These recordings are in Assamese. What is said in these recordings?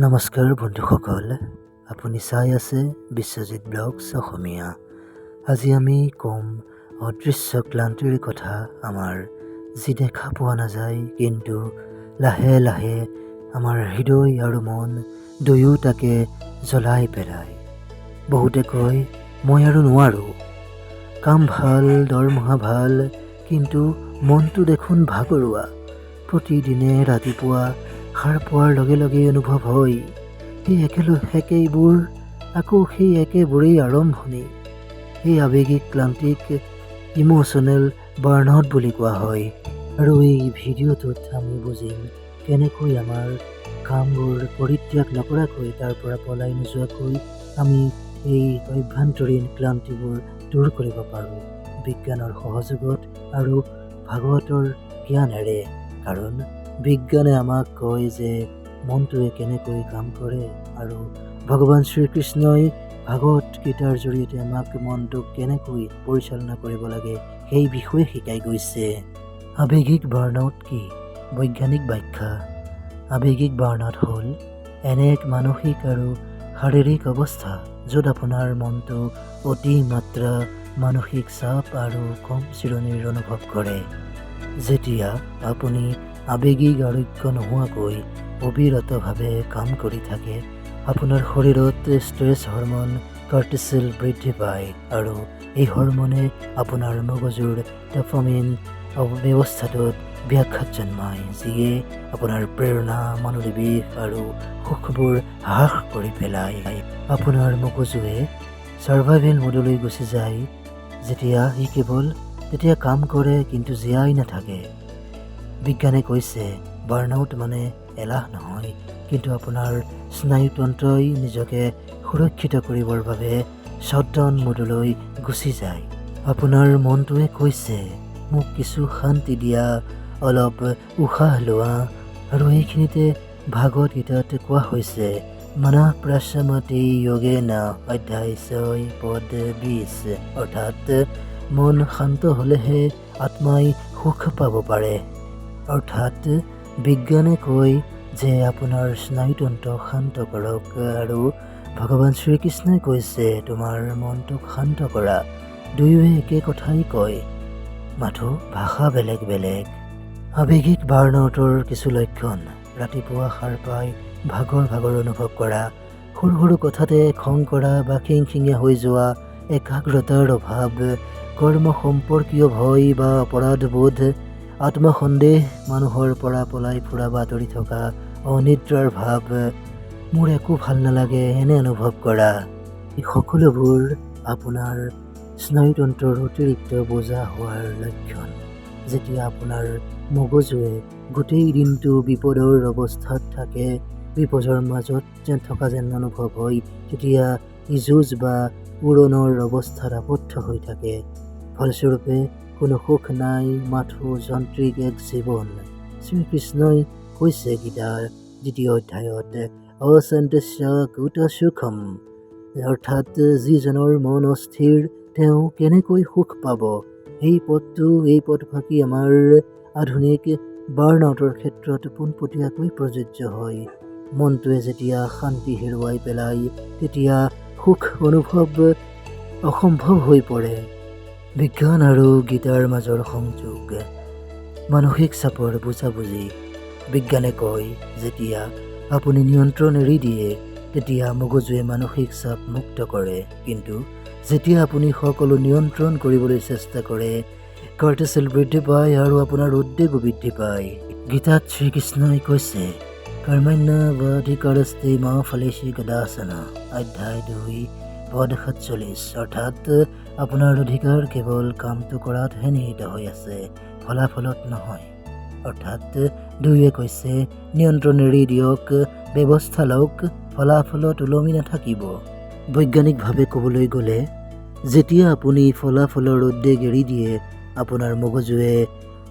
নমস্কাৰ বন্ধুসকল, আপুনি চাই আছে বিশ্বজিৎ ব্লগছ অসমীয়া। আজি আমি ক'ম অদৃশ্য ক্লান্তিৰ কথা, আমাৰ যি দেখা পোৱা নাযায় কিন্তু লাহে লাহে আমাৰ হৃদয় আৰু মন দুয়োটাকে জ্বলাই পেলায়। বহুতে কয় মই আৰু নোৱাৰোঁ, কাম ভাল, দৰমহা ভাল, কিন্তু মনটো দেখোন ভাগৰুৱা। প্ৰতিদিনে ৰাতিপুৱা সাৰ পোৱাৰ লগে লগে অনুভৱ হয় সেই একেইবোৰ, আকৌ সেই একেবোৰেই আৰম্ভণি। এই আৱেগিক ক্লান্তিক ইম'চনেল বাৰ্ণআউট বুলি কোৱা হয়। আৰু এই ভিডিঅ'টোত আমি বুজিম কেনেকৈ আমাৰ কামবোৰ পৰিত্যাগ নকৰাকৈ, তাৰ পৰা পলাই নোযোৱাকৈ আমি এই অভ্যন্তৰীণ ক্লান্তিবোৰ দূৰ কৰিব পাৰোঁ বিজ্ঞানৰ সহযোগত আৰু ভাগৱতৰ জ্ঞানেৰে। কাৰণ বিজ্ঞানে আমাক কয় যে মনটোৱে কেনেকৈ কাম কৰে, আৰু ভগৱান শ্ৰীকৃষ্ণই ভাগৱত গীতাৰ জৰিয়তে আমাক মনটোক কেনেকৈ পৰিচালনা কৰিব লাগে সেই বিষয়ে শিকাই গৈছে। আৱেগিক বাৰ্ণআউট কি? বৈজ্ঞানিক ব্যাখ্যা: আৱেগিক বাৰ্ণআউট হ'ল এনে এক মানসিক আৰু শাৰীৰিক অৱস্থা য'ত আপোনাৰ মনটো অতি মাত্ৰা মানসিক চাপ আৰু কম চিৰণিৰ অনুভৱ কৰে। যেতিয়া আপুনি আৱেগিক আৰোগ্য নোহোৱাকৈ অবিৰতভাৱে কাম কৰি থাকে, আপোনাৰ শৰীৰত ষ্ট্ৰেছ হৰম'ন কৰ্টিচল বৃদ্ধি পায়, আৰু এই হৰম'নে আপোনাৰ মগজুৰ ড'পামিন ব্যৱস্থাটোত ব্যাঘাত জন্মায়, যিয়ে আপোনাৰ প্ৰেৰণা, মনোনিৱেশ আৰু সুখবোৰ হ্ৰাস কৰি পেলায়। আপোনাৰ মগজুৱে ছাৰ্ভাইভেল মোডলৈ গুচি যায়, যেতিয়া ই কেৱল তেতিয়া কাম কৰে কিন্তু জীয়াই নাথাকে। বিজ্ঞানে কৈছে বাৰ্ণআউট মানে এলাহ নহয়, কিন্তু আপোনাৰ স্নায়ুতন্ত্ৰই নিজকে সুৰক্ষিত কৰিবৰ বাবে শ্বাটডাউন মোডলৈ গুচি যায়। আপোনাৰ মনটোৱে কৈছে মোক কিছু শান্তি দিয়া, অলপ উশাহ লোৱা। আৰু এইখিনিতে ভাগৱত গীতাত কোৱা হৈছে মনঃ প্ৰশমতি যোগেন অধ্যায় 6 পদ 20, অৰ্থাৎ মন শান্ত হ'লেহে আত্মাই সুখ পাব পাৰে। অৰ্থাৎ বিজ্ঞানে কয় যে আপোনাৰ স্নায়ুতন্ত্ৰ শান্ত কৰক, আৰু ভগৱান শ্ৰীকৃষ্ণই কৈছে তোমাৰ মনটোক শান্ত কৰা। দুয়োৱে একে কথাই কয়, মাথো ভাষা বেলেগ বেলেগ। আৱেগিক বাৰ্ণআউটৰ কিছু লক্ষণ: ৰাতিপুৱা সাৰ পাই ভাগৰ অনুভৱ কৰা, সৰু সৰু কথাতে খং কৰা বা খিংখিঙীয়া হৈ যোৱা, একাগ্ৰতাৰ অভাৱ, কৰ্ম সম্পৰ্কীয় ভয় বা অপৰাধবোধ, আত্মসন্দেহ, মানুহৰ পৰা পলাই ফুৰা বা আঁতৰি থকা, অনিদ্ৰাৰ ভাৱ, মোৰ একো ভাল নালাগে এনে অনুভৱ কৰা। এই সকলোবোৰ আপোনাৰ স্নায়ুতন্ত্ৰৰ অতিৰিক্ত বোজা হোৱাৰ লক্ষণ। যেতিয়া আপোনাৰ মগজুৱে গোটেই দিনটো বিপদৰ অৱস্থাত থাকে, বিপদৰ মাজত থকা যেন অনুভৱ হয়, তেতিয়া ই যুঁজ বা উৰণৰ অৱস্থাত আবদ্ধ হৈ থাকে। ফলস্বৰূপে কোনো সুখ নাই, মাথো যান্ত্ৰিক এক জীৱন। শ্ৰীকৃষ্ণই কৈছে গীতাৰ 2 অধ্যায়ত অশান্তস্য কুত সুখম, অৰ্থাৎ যিজনৰ মন অস্থিৰ তেওঁ কেনেকৈ সুখ পাব। এই পদফাকি আমাৰ আধুনিক বাৰ্ণআউটৰ ক্ষেত্ৰত পোনপটীয়াকৈ প্ৰযোজ্য হয়। মনটোৱে যেতিয়া শান্তি হেৰুৱাই পেলায়, তেতিয়া সুখ অনুভৱ অসম্ভৱ হৈ পৰে। বিজ্ঞান আৰু গীতাৰ মাজৰ সংযোগ: মানসিক চাপৰ বুজাবুজি: বিজ্ঞানে কয় যেতিয়া আপুনি নিয়ন্ত্ৰণ এৰি দিয়ে, তেতিয়া মগজুৱে মানসিক চাপ মুক্ত কৰে, কিন্তু যেতিয়া আপুনি সকলো নিয়ন্ত্ৰণ কৰিবলৈ চেষ্টা কৰে, কৰ্টিচল বৃদ্ধি পায় আৰু আপোনাৰ উদ্বেগো বৃদ্ধি পায়। গীতাত শ্ৰীকৃষ্ণই কৈছে কৰ্মণ্যেৱাধিকাৰস্তে মা ফলেষু কদাচন, অধ্যায় 2 পদ 47, অৰ্থাৎ আপোনাৰ অধিকাৰ কেৱল কামটো কৰাতহে নিহিত হৈ আছে, ফলাফলত নহয়। অৰ্থাৎ দুয়োৱে কৈছে নিয়ন্ত্ৰণ এৰি দিয়ক, ব্যৱস্থা লওক, ফলাফলত ওলমি নাথাকিব। বৈজ্ঞানিকভাৱে ক'বলৈ গ'লে যেতিয়া আপুনি ফলাফলৰ উদ্বেগ এৰি দিয়ে, আপোনাৰ মগজুৱে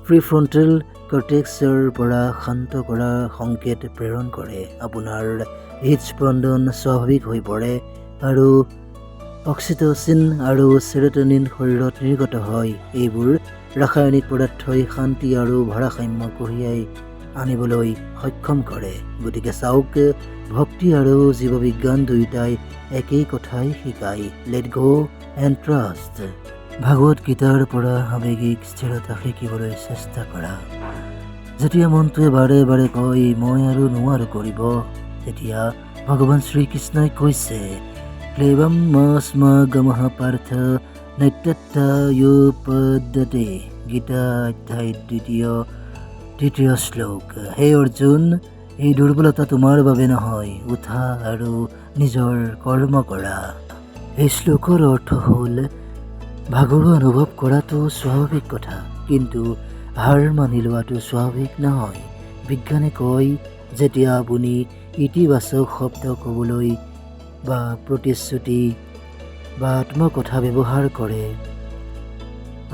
প্ৰিফ্ৰণ্টেল কৰ্টেক্সৰ পৰা শান্ত কৰাৰ সংকেত প্ৰেৰণ কৰে, আপোনাৰ হৃদস্পন্দন স্বাভাৱিক হৈ পৰে, আৰু অক্সিটচিন আৰু চেৰ'টনিন শৰীৰত নিৰ্গত হয়। এইবোৰ ৰাসায়নিক পদাৰ্থই শান্তি আৰু ভাৰসাম্য কঢ়িয়াই আনিবলৈ সক্ষম কৰে। গতিকে চাওক, ভক্তি আৰু জীৱবিজ্ঞান দুয়োটাই একেই কথাই শিকায়, লেট গ' এণ্ড ট্ৰাষ্ট। ভাগৱত গীতাৰ পৰা আৱেগিক স্থিৰতা শিকিবলৈ চেষ্টা কৰা। যেতিয়া মনটোৱে বাৰে বাৰে কয় মই আৰু নোৱাৰো কৰিব, তেতিয়া ভগৱান শ্ৰীকৃষ্ণই কৈছে ক্লেবম মস্মা গমঃ পাৰ্থ নৈত্যত্তায়োপদ্যতে। গীতা অধ্যায় 2 শ্লোক। হে অৰ্জুন, এই দুৰ্বলতা তোমাৰ বাবে নহয়, উঠা আৰু নিজৰ কৰ্ম কৰা। এই শ্লোকৰ অৰ্থ হ'ল ভাগৰুৱা অনুভৱ কৰাটো স্বাভাৱিক কথা, কিন্তু হাৰ মানি লোৱাটো স্বাভাৱিক নহয়। বিজ্ঞানে কয় যেতিয়া আপুনি ইতিবাচক শব্দ ক'বলৈ বা প্ৰতিশ্ৰুতি বা আত্মকথা ব্যৱহাৰ কৰে,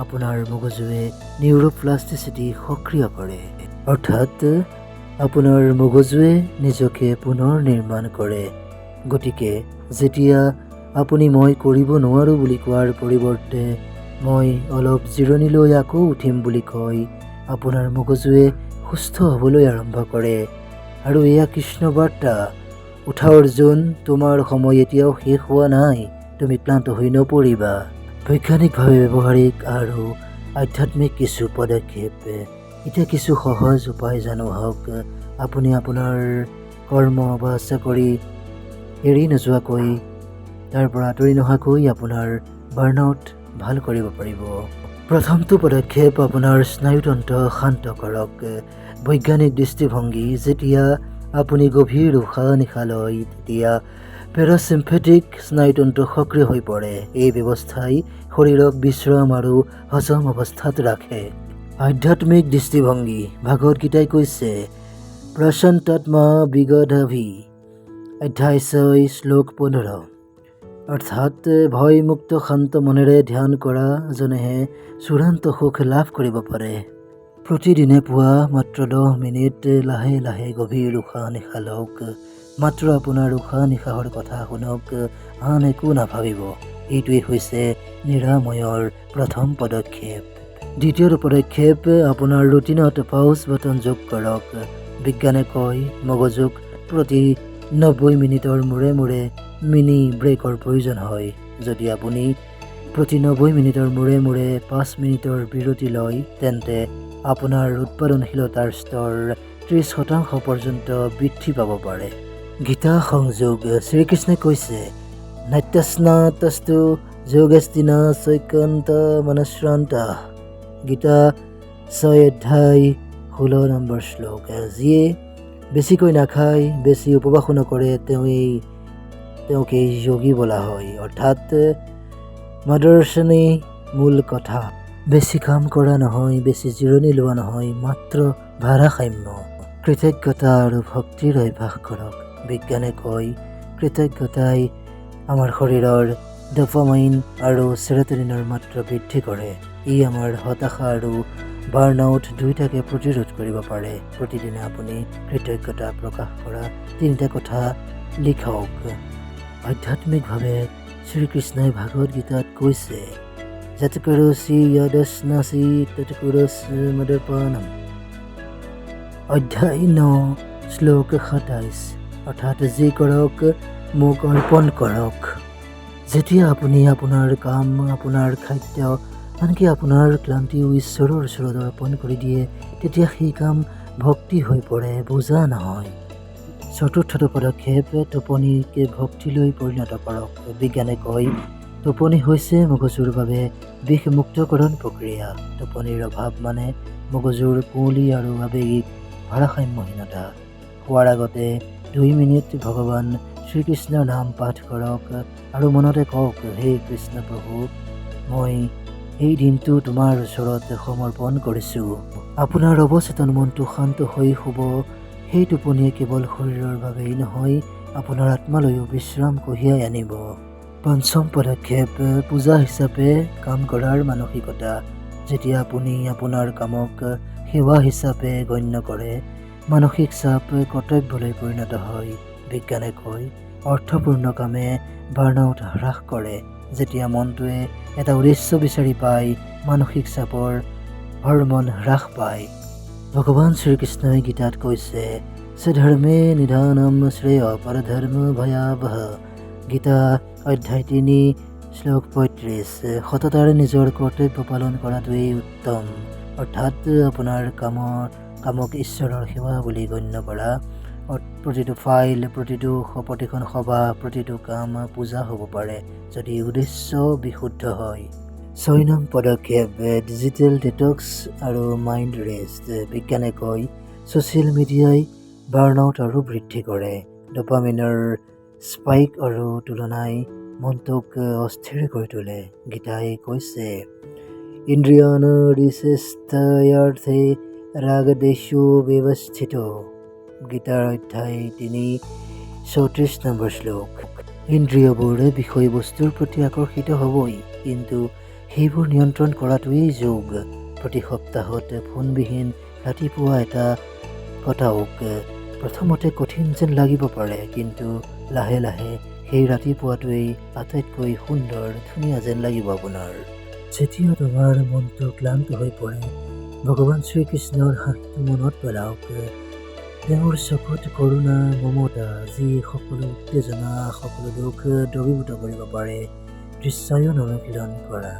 আপোনাৰ মগজুৱে নিউৰোপ্লাষ্টিচিটি সক্ৰিয় কৰে, অৰ্থাৎ আপোনাৰ মগজুৱে নিজকে পুনৰ নিৰ্মাণ কৰে। গতিকে যেতিয়া আপুনি মই কৰিব নোৱাৰো বুলি কোৱাৰ পৰিৱৰ্তে মই অলপ জিৰণি লৈ আকৌ উঠিম বুলি কয়, আপোনাৰ মগজুৱে সুস্থ হ'বলৈ আৰম্ভ কৰে। আৰু এয়া কৃষ্ণ বাৰ্তা, উঠা অৰ্জুন, তোমাৰ সময় এতিয়াও শেষ হোৱা নাই, তুমি ক্লান্ত হৈ নপৰিবা। বৈজ্ঞানিকভাৱে ব্যৱহাৰিক আৰু আধ্যাত্মিক কিছু পদক্ষেপ। এতিয়া কিছু সহজ উপায় জানো হওক। আপুনি আপোনাৰ কৰ্ম বা চাকৰি এৰি নোযোৱাকৈ, তাৰ পৰা আঁতৰি নহাকৈ আপোনাৰ বাৰ্ণআউট ভাল কৰিব পাৰিব। প্ৰথমটো পদক্ষেপ, আপোনাৰ স্নায়ুতন্ত্ৰ শান্ত কৰক। বৈজ্ঞানিক দৃষ্টিভংগী, যেতিয়া আপুনি গভীৰ উশাহ নিশাহ লয় তেতিয়া পেৰাচিম্পেথিক স্নায়ুতন্ত্ৰ সক্ৰিয় হৈ পৰে। এই ব্যৱস্থাই শৰীৰক বিশ্ৰাম আৰু হজম অৱস্থাত ৰাখে। আধ্যাত্মিক দৃষ্টিভংগী, ভাগৱত গীতাই কৈছে প্ৰশান্তাত্মা বিগধাভি, অধ্যায় 6 শ্লোক 15। অৰ্থাৎ ভয়মুক্ত শান্ত মনেৰে ধ্যান কৰা জনেহে চূড়ান্ত সুখ লাভ কৰিব পাৰে। প্ৰতিদিনে পুৱা মাত্ৰ 10 মিনিট লাহে লাহে গভীৰ উশাহ নিশাহ লওক। মাত্ৰ আপোনাৰ উশাহ নিশাহৰ কথা শুনক, আন একো নাভাবিব। এইটোৱেই হৈছে নিৰাময়ৰ প্ৰথম পদক্ষেপ। দ্বিতীয়টো পদক্ষেপ, আপোনাৰ ৰুটিনত পাউজ বাটন যোগ কৰক। বিজ্ঞানে কয় মগজুক প্ৰতি 90 মিনিটৰ মূৰে মূৰে মিনি ব্ৰেকৰ প্ৰয়োজন হয়। যদি আপুনি প্ৰতি 90 মিনিটৰ মূৰে মূৰে 5 মিনিটৰ বিৰতি লয়, তেন্তে আপোনাৰ উৎপাদনশীলতাৰ স্তৰ 30% পৰ্যন্ত বৃদ্ধি পাব পাৰে। গীতা সংযোগ, শ্ৰীকৃষ্ণই কৈছে নাত্যস্নাতস্তু যোগস্তিনা চৈকান্ত মনশ্ৰান্ত। গীতা 6 অধ্যায় 16 নম্বৰ শ্লোক। যিয়ে বেছিকৈ নাখায়, বেছি উপবাসো নকৰে, তেওঁকে যোগী বোলা হয়। অৰ্থাৎ মাদৰ্শনী মূল কথা, বেছি কাম কৰা নহয়, বেছি জিৰণি লোৱা নহয়, মাত্ৰ ভাৰসাম্য। কৃতজ্ঞতা আৰু ভক্তিৰ অভ্যাস কৰক। বিজ্ঞানে কয় কৃতজ্ঞতাই আমাৰ শৰীৰৰ ডপামাইন আৰু চেৰ'টনিনৰ মাত্ৰা বৃদ্ধি কৰে। ই আমাৰ হতাশা আৰু বাৰ্ণআউট দুয়োটাকে প্ৰতিৰোধ কৰিব পাৰে। প্ৰতিদিনে আপুনি কৃতজ্ঞতা প্ৰকাশ কৰা 3টা কথা লিখক। আধ্যাত্মিকভাৱে শ্ৰীকৃষ্ণই ভাগৱত গীতাত কৈছে যৎকৰোষি য়দশ্নাসি তৎকুৰুষ্ব মদৰ্পণম। অধ্যায় 9 শ্লোক 27। অৰ্থাৎ যি কৰক মোক অৰ্পণ কৰক। যেতিয়া আপুনি আপোনাৰ কাম, আপোনাৰ খাদ্য, আনকি আপোনাৰ ক্লান্তিও ঈশ্বৰৰ ওচৰত অৰ্পণ কৰি দিয়ে, তেতিয়া সেই কাম ভক্তি হৈ পৰে, বোজা নহয়। চতুৰ্থটো পদক্ষেপ, টোপনিকে ভক্তিলৈ পৰিণত কৰক। বিজ্ঞানে কয় টোপনি হৈছে মগজুৰ বাবে বিষমুক্তকৰণ প্ৰক্ৰিয়া। টোপনিৰ অভাৱ মানে মগজুৰ কুঁৱলী আৰু আৱেগিক ভাৰসাম্যহীনতা। শোৱাৰ আগতে 2 মিনিট ভগৱান শ্ৰীকৃষ্ণৰ নাম পাঠ কৰক আৰু মনতে কওক, হে কৃষ্ণ প্ৰভু, মই এই দিনটো তোমাৰ ওচৰত সমৰ্পণ কৰিছোঁ। আপোনাৰ অৱচেতন মনটো শান্ত হৈ শুব। সেই টোপনিয়ে কেৱল শৰীৰৰ বাবেই নহয়, আপোনাৰ আত্মালৈও বিশ্ৰাম কঢ়িয়াই আনিব। পঞ্চম পদক্ষেপ, পূজা হিচাপে কাম কৰাৰ মানসিকতা। যেতিয়া আপুনি আপোনাৰ কামক সেৱা হিচাপে গণ্য কৰে, মানসিক চাপ কৰ্তব্যলৈ পৰিণত হয়। বিজ্ঞানে কয় অৰ্থপূৰ্ণ কামে বাৰ্ণআউট হ্ৰাস কৰে। যেতিয়া মনটোৱে এটা উদ্দেশ্য বিচাৰি পায়, মানসিক চাপৰ হৰমন হ্ৰাস পায়। ভগৱান শ্ৰীকৃষ্ণই গীতাত কৈছে স্বধৰ্মে নিধানম শ্ৰেয় পৰধৰ্ম ভয়াবহ। গীতা অধ্যায় 3 শ্লোক 35। সততাৰে নিজৰ কৰ্তব্য পালন কৰাটোৱেই উত্তম, অৰ্থাৎ আপোনাৰ কামক ঈশ্বৰৰ সেৱা বুলি গণ্য কৰা। প্ৰতিটো ফাইল, প্ৰতিখন সভা, প্ৰতিটো কাম পূজা হ'ব পাৰে যদি উদ্দেশ্য বিশুদ্ধ হয়। 6 নং পদক্ষেপ ডিজিটেল ডিটক্স আৰু মাইণ্ড ৰেষ্ট। বিজ্ঞানে কয় ছ'চিয়েল মিডিয়াই বাৰ্ণআউট আৰু বৃদ্ধি কৰে। ডপামিনৰ স্পাইক আৰু তুলনাই মনটোক অস্থিৰ কৰি তোলে। গীতাই কৈছে ইন্দ্ৰিয়ানুদিশস্থায়াৰ্থে ৰাগদ্বেষো ব্যৱস্থিত। গীতাৰ অধ্যায় 3 34 নম্বৰ শ্লোক। ইন্দ্ৰিয়বোৰ বিষয়বস্তুৰ প্ৰতি আকৰ্ষিত হ'বই, কিন্তু সেইবোৰ নিয়ন্ত্ৰণ কৰাটোৱেই যোগ। প্ৰতি সপ্তাহত ফোনবিহীন ৰাতিপুৱা এটা কটাওক। প্ৰথমতে কঠিন যেন লাগিব পাৰে, কিন্তু লাহে লাহে সেই ৰাতিপুৱাটোৱেই আটাইতকৈ সুন্দৰ, ধুনীয়া যেন লাগিব আপোনাৰ। যেতিয়া তোমাৰ মনটো ক্লান্ত হৈ পৰে, ভগৱান শ্ৰীকৃষ্ণৰ হাতটো মনত পেলাওক। তেওঁৰ চকুত কৰুণা, মমতা, যি সকলো উত্তেজনা, সকলো দুখ দ্ৰৱীভূত কৰিব পাৰে। দৃশ্যায়ন অনুশীলন কৰা।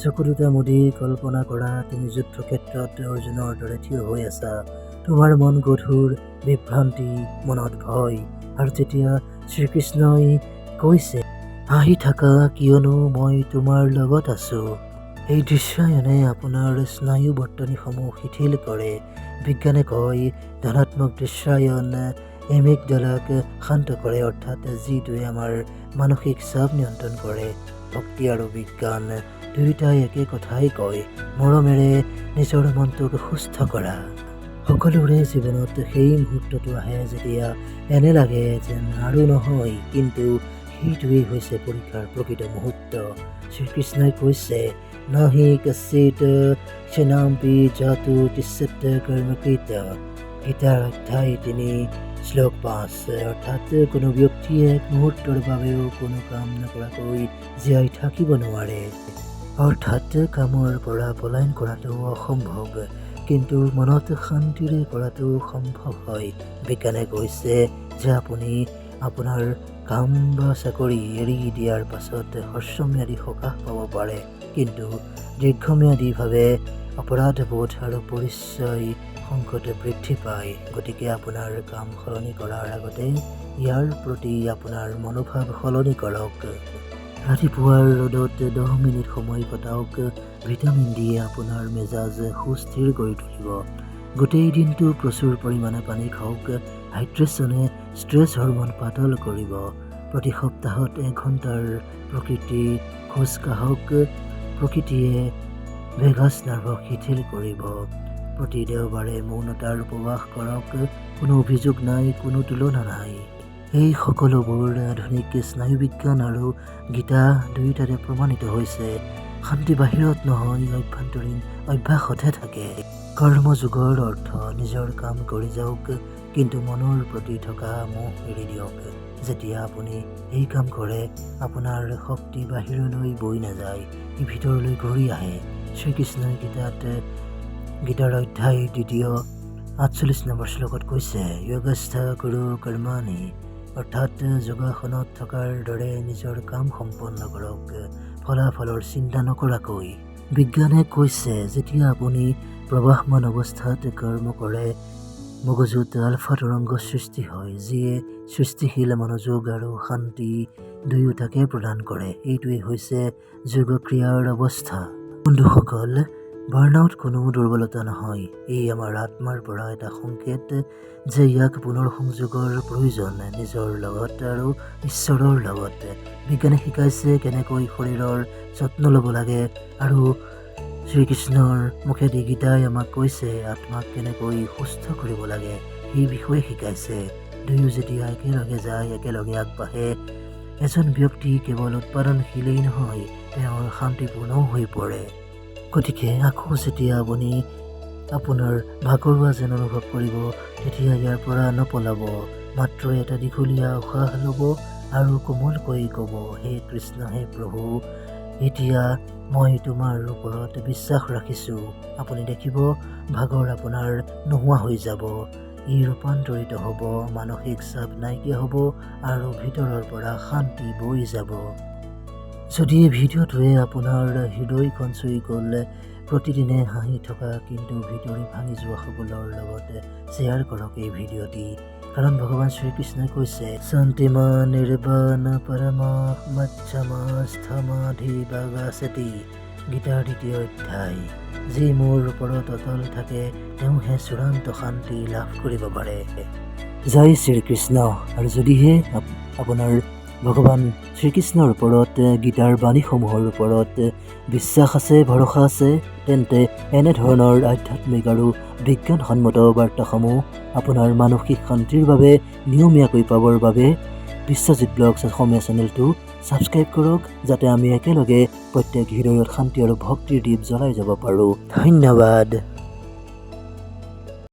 চকু দুটা মুদি কল্পনা কৰা তুমি যুদ্ধক্ষেত্ৰত অৰ্জুনৰ দৰে থিয় হৈ আছা। তোমাৰ মন গধুৰ, বিভ্ৰান্তি, মনত ভয়, আৰু তেতিয়া শ্ৰীকৃষ্ণই কৈছে হাঁহি থাকা কিয়নো মই তোমাৰ লগত আছো। এই দৃশ্যায়নে আপোনাৰ স্নায়ু বৰ্তনীসমূহ শিথিল কৰে। বিজ্ঞানে কয় ধনাত্মক দৃশ্যায়ন এমিগডালাক শান্ত কৰে, অৰ্থাৎ যিটোৱে আমাৰ মানসিক চাপ নিয়ন্ত্ৰণ কৰে। ভক্তি আৰু বিজ্ঞান দুয়োটাই একে কথাই কয়, মৰমেৰে নিজৰ মনটোক সুস্থ কৰা। সকলোৰে জীৱনত সেই মুহূৰ্তটো আহে যেতিয়া এনে লাগে যেন আৰু নহয়, কিন্তু সেইটোৱেই হৈছে পৰীক্ষাৰ প্ৰকৃত মুহূৰ্ত। শ্ৰীকৃষ্ণই কৈছে নাহি কশ্চিৎ ক্ষণামপি জাতু তিষ্ঠত কৰ্মকৃত। গীতাৰ অধ্যায় 3 শ্লোক 5। অৰ্থাৎ কোনো ব্যক্তিয়ে এক মুহূৰ্তৰ বাবেও কোনো কাম নকৰাকৈ জীয়াই থাকিব নোৱাৰে। অৰ্থাৎ কামৰ পৰা পলায়ন কৰাটো অসম্ভৱ, কিন্তু মনত শান্তিৰে কৰাটো সম্ভৱ হয়। বিজ্ঞানে কৈছে যে আপুনি আপোনাৰ কাম বা চাকৰি এৰি দিয়াৰ পাছত হ্ৰস্বম্যাদী সকাহ পাব পাৰে, কিন্তু দীৰ্ঘম্যাদীভাৱে অপৰাধবোধ আৰু পৰিচয় সংকট বৃদ্ধি পায়। গতিকে আপোনাৰ কাম সলনি কৰাৰ আগতে ইয়াৰ প্ৰতি আপোনাৰ মনোভাৱ সলনি কৰক। ৰাতিপুৱাৰ ৰ'দত 10 মিনিট সময় কটাওক। ভিটামিন ডিয়ে আপোনাৰ মেজাজ সুস্থিৰ কৰি তুলিব। গোটেই দিনটো প্ৰচুৰ পৰিমাণে পানী খাওক। হাইড্ৰেশ্যনে ষ্ট্ৰেছ হৰমন পাতল কৰিব। প্ৰতি সপ্তাহত 1 ঘণ্টাৰ প্ৰকৃতি খোজ কাঢ়ক। প্ৰকৃতিয়ে ভেগাছ নাৰ্ভক শিথিল কৰিব। প্ৰতি দেওবাৰে মৌনতাৰ উপবাস কৰক। কোনো অভিযোগ নাই, কোনো তুলনা নাই। এই সকলোবোৰ আধুনিক স্নায়ুবিজ্ঞান আৰু গীতা দুয়োটাতে প্ৰমাণিত হৈছে। শান্তি বাহিৰত নহয়, অভ্যন্তৰীণ অভ্যাসতহে থাকে। কৰ্মযোগৰ অৰ্থ নিজৰ কাম কৰি যাওক, কিন্তু মনৰ প্ৰতি থকা মোহ এৰি দিয়ক। যেতিয়া আপুনি এই কাম কৰে, আপোনাৰ শক্তি বাহিৰলৈ বৈ নাযায়, ই ভিতৰলৈ ঘূৰি আহে। শ্ৰীকৃষ্ণই গীতাৰ অধ্যায় 2 48 নম্বৰ শ্লোকত কৈছে য়োগস্থ কুৰু কৰ্মাণি। অৰ্থাৎ যোগাসনত থকাৰ দৰে নিজৰ কাম সম্পন্ন কৰক, ফলাফলৰ চিন্তা নকৰাকৈ। বিজ্ঞানে কৈছে যেতিয়া আপুনি প্ৰবাহমান অৱস্থাত কৰ্ম কৰে, মগজুত আলফা তৰংগ সৃষ্টি হয়, যিয়ে সৃষ্টিশীল মনোযোগ আৰু শান্তি দুয়োটাকে প্ৰদান কৰে। এইটোৱেই হৈছে যোগক্ৰিয়াৰ অৱস্থা। বন্ধুসকল, বাৰ্ণআউট কোনো দুৰ্বলতা নহয়, ই আমাৰ আত্মাৰ পৰা এটা সংকেত যে ইয়াক পুনৰ সংযোগৰ প্ৰয়োজন, নিজৰ লগত আৰু ঈশ্বৰৰ লগত। বিজ্ঞানে শিকাইছে কেনেকৈ শৰীৰৰ যত্ন ল'ব লাগে, আৰু শ্ৰীকৃষ্ণৰ মুখেদি গীতাই আমাক কৈছে আত্মাক কেনেকৈ সুস্থ কৰিব লাগে, সেই বিষয়ে শিকাইছে। দুয়ো যেতিয়া একেলগে যায়, একেলগে আগবাঢ়ে, এজন ব্যক্তি কেৱল উৎপাদনশীলেই নহয়, তেওঁৰ শান্তিপূৰ্ণও হৈ পৰে। গতিকে আকৌ যেতিয়া আপুনি আপোনাৰ ভাগৰুৱা যেন অনুভৱ কৰিব, তেতিয়া ইয়াৰ পৰা নপলাব, মাত্ৰ এটা দীঘলীয়া উশাহ ল'ব আৰু কোমলকৈ ক'ব হে কৃষ্ণ, হে প্ৰভু, এতিয়া মই তোমাৰ ওপৰত বিশ্বাস ৰাখিছোঁ। আপুনি দেখিব ভাগৰ আপোনাৰ নোহোৱা হৈ যাব। ই ৰূপান্তৰিত হ'ব, মানসিক চাপ নাইকিয়া হ'ব আৰু ভিতৰৰ পৰা শান্তি বৈ যাব। যদি এই ভিডিঅ'টোৱে আপোনাৰ হৃদয়খন চুই গ'ল, প্ৰতিদিনে হাঁহি থকা কিন্তু ভিতৰি ভাঙি যোৱা সকলৰ লগত শ্বেয়াৰ কৰক এই ভিডিঅ'টি। কাৰণ ভগৱান শ্ৰীকৃষ্ণই কৈছে, শান্তিমা নিৰ্বাণ পৰমা মচ্ছমাস্থমাধি বাগাসতি। গীতাৰ ২য় অধ্যায়। যি মোৰ ওপৰত অটল থাকে তেওঁহে চূড়ান্ত শান্তি লাভ কৰিব পাৰে। জয় শ্ৰীকৃষ্ণ। আৰু যদিহে আপোনাৰ ভগৱান শ্ৰীকৃষ্ণৰ ওপৰত গীতাৰ বাণীসমূহৰ ওপৰত বিশ্বাস আছে, ভৰসা আছে, তেন্তে এনেধৰণৰ আধ্যাত্মিক আৰু বিজ্ঞানসন্মত বাৰ্তাসমূহ আপোনাৰ মানসিক শান্তিৰ বাবে নিয়মীয়াকৈ পাবৰ বাবে বিশ্বজিৎ ব্লগছ অসমীয়া চেনেলটো ছাবস্ক্ৰাইব কৰক, যাতে আমি একেলগে প্ৰত্যেক হৃদয়ত শান্তি আৰু ভক্তিৰ দীপ জ্বলাই যাব পাৰোঁ। ধন্যবাদ।